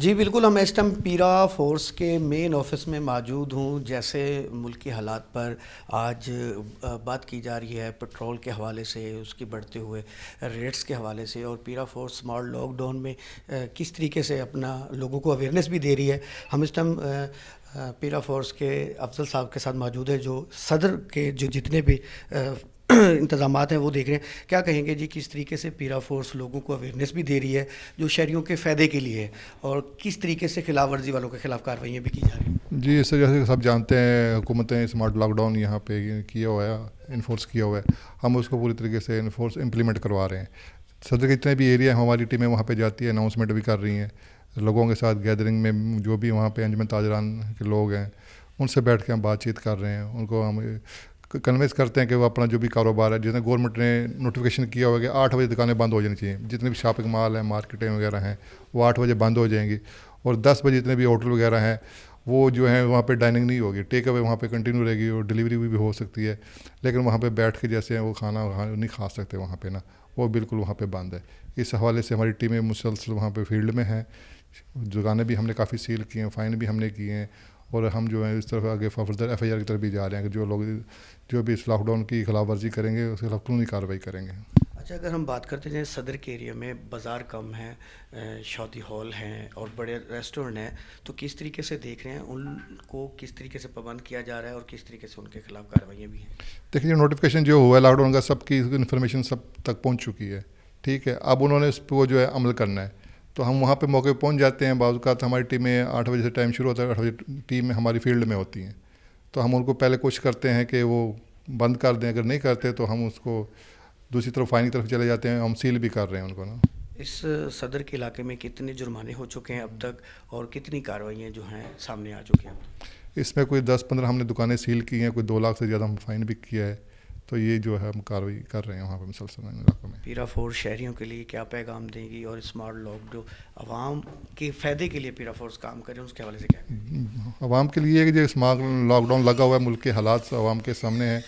جی بالکل، ہم اس ٹائم پیرا فورس کے مین آفس میں موجود ہوں. جیسے ملکی حالات پر آج بات کی جا رہی ہے پٹرول کے حوالے سے، اس کی بڑھتے ہوئے ریٹس کے حوالے سے، اور پیرا فورس اسمارٹ لاک ڈاؤن میں کس طریقے سے اپنا لوگوں کو اویئرنیس بھی دے رہی ہے. ہم اس ٹائم پیرا فورس کے افضل صاحب کے ساتھ موجود ہیں، جو صدر کے جو جتنے بھی انتظامات ہیں وہ دیکھ رہے ہیں. کیا کہیں گے جی، کس طریقے سے پیرا فورس لوگوں کو اویئرنیس بھی دے رہی ہے جو شہریوں کے فائدے کے لیے ہے، اور کس طریقے سے خلاف ورزی والوں کے خلاف کارروائیاں بھی کی جا رہی ہیں؟ جی، اس سے جیسے سب جانتے ہیں حکومت نے اسمارٹ لاک ڈاؤن یہاں پہ کیا ہوا ہے، انفورس کیا ہوا ہے. ہم اس کو پوری طریقے سے امپلیمنٹ کروا رہے ہیں. صدر کے جتنے بھی ایریا ہماری ٹیمیں وہاں پہ جاتی ہے، اناؤنسمنٹ بھی کر رہی ہیں لوگوں کے ساتھ. گیدرنگ میں جو بھی وہاں پہ انجمن تاجران کے لوگ ہیں ان سے بیٹھ کے ہم بات چیت کر رہے ہیں. ان کو ہم کنوینس کرتے ہیں کہ وہ اپنا جو بھی کاروبار ہے، جتنے گورنمنٹ نے نوٹیفیکیشن کیا ہوا ہے کہ 8 بجے دکانیں بند ہو جانی چاہیے، جتنے بھی شاپنگ مال ہیں، مارکیٹیں وغیرہ ہیں، وہ 8 بجے بند ہو جائیں گی. اور 10 بجے جتنے بھی ہوٹل وغیرہ ہیں وہ جو ہیں وہاں پہ ڈائننگ نہیں ہوگی، ٹیک اوے وہاں پہ کنٹینیو رہے گی، اور ڈیلیوری بھی ہو سکتی ہے، لیکن وہاں پہ بیٹھ کے جیسے ہیں وہ کھانا نہیں کھا سکتے وہاں پہ نا، وہ بالکل وہاں پہ بند ہے. اس حوالے سے ہماری ٹیمیں مسلسل وہاں پہ فیلڈ میں ہیں. دکانیں بھی ہم نے کافی سیل کی ہیں، فائن بھی ہم نے کیے ہیں، اور ہم جو ہے اس طرف آگے فردر ایف آئی آر کی طرف بھی جا رہے ہیں کہ جو لوگ جو بھی اس لاک ڈاؤن کی خلاف ورزی کریں گے اس کے خلاف قانونی کارروائی کریں گے. اچھا، اگر ہم بات کرتے ہیں صدر کے ایریا میں بازار کم ہیں، شادی ہال ہیں اور بڑے ریسٹورنٹ ہیں، تو کس طریقے سے دیکھ رہے ہیں ان کو، کس طریقے سے پابند کیا جا رہا ہے اور کس طریقے سے ان کے خلاف کارروائیاں بھی ہیں؟ دیکھیے، نوٹیفیکیشن جو ہوا ہے لاک ڈاؤن کا، سب کی انفارمیشن سب تک پہنچ چکی ہے. ٹھیک ہے، اب انہوں نے اس پہ جو ہے عمل کرنا ہے، تو ہم وہاں پہ موقع پہ پہنچ جاتے ہیں. بعض اوقات ہماری ٹیمیں 8 بجے سے ٹائم شروع ہوتا ہے، 8 بجے ٹیم ہماری فیلڈ میں ہوتی ہیں، تو ہم ان کو پہلے کوشش کرتے ہیں کہ وہ بند کر دیں. اگر نہیں کرتے تو ہم اس کو دوسری طرف فائن کی طرف چلے جاتے ہیں. ہم سیل بھی کر رہے ہیں ان کو نا. اس صدر کے علاقے میں کتنے جرمانے ہو چکے ہیں اب تک، اور کتنی کارروائیاں جو ہیں سامنے آ چکی ہیں اب تک؟ اس میں کوئی 10-15 ہم نے دکانیں سیل کی ہیں، کوئی 2 لاکھ سے زیادہ ہم فائن بھی کیا ہے. تو یہ جو ہے ہم کارروائی کر رہے ہیں وہاں پہ مسلسل علاقوں میں. پیرا فورس شہریوں کے لیے کیا پیغام دیں گی، اور اسمارٹ لاک جو عوام کے فائدے کے لیے پیرا فورس کام کرے اس کے حوالے سے کیا کہیں؟ عوام کے لیے کہ جو اسمارٹ لاک ڈاؤن لگا ہوا ہے، ملک کے حالات عوام کے سامنے ہیں،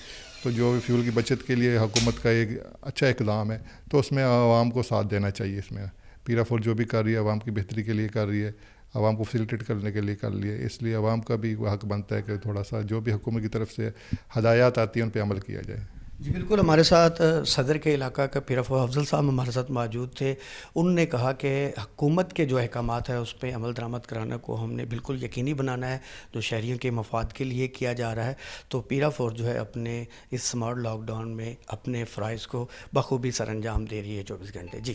تو جو فیول کی بچت کے لیے حکومت کا ایک اچھا اقدام ہے، تو اس میں عوام کو ساتھ دینا چاہیے. اس میں پیرا فورس جو بھی کر رہی ہے عوام کی بہتری کے لیے کر رہی ہے، عوام کو فیسیلیٹیٹ کرنے کے لیے کر لیے. اس لیے عوام کا بھی وہ حق بنتا ہے کہ تھوڑا سا جو بھی حکومت کی طرف سے ہدایات آتی ہیں ان پہ عمل کیا جائے. جی بالکل، ہمارے ساتھ صدر کے علاقہ کا پیرا فورس افضل صاحب ہمارے ساتھ موجود تھے. انہوں نے کہا کہ حکومت کے جو احکامات ہیں اس پہ عمل درآمد کرانا کو ہم نے بالکل یقینی بنانا ہے، جو شہریوں کے مفاد کے لیے کیا جا رہا ہے. تو پیرا فورس جو ہے اپنے اس اسمارٹ لاک ڈاؤن میں اپنے فرائض کو بخوبی سر انجام دے رہی ہے 24 گھنٹے. جی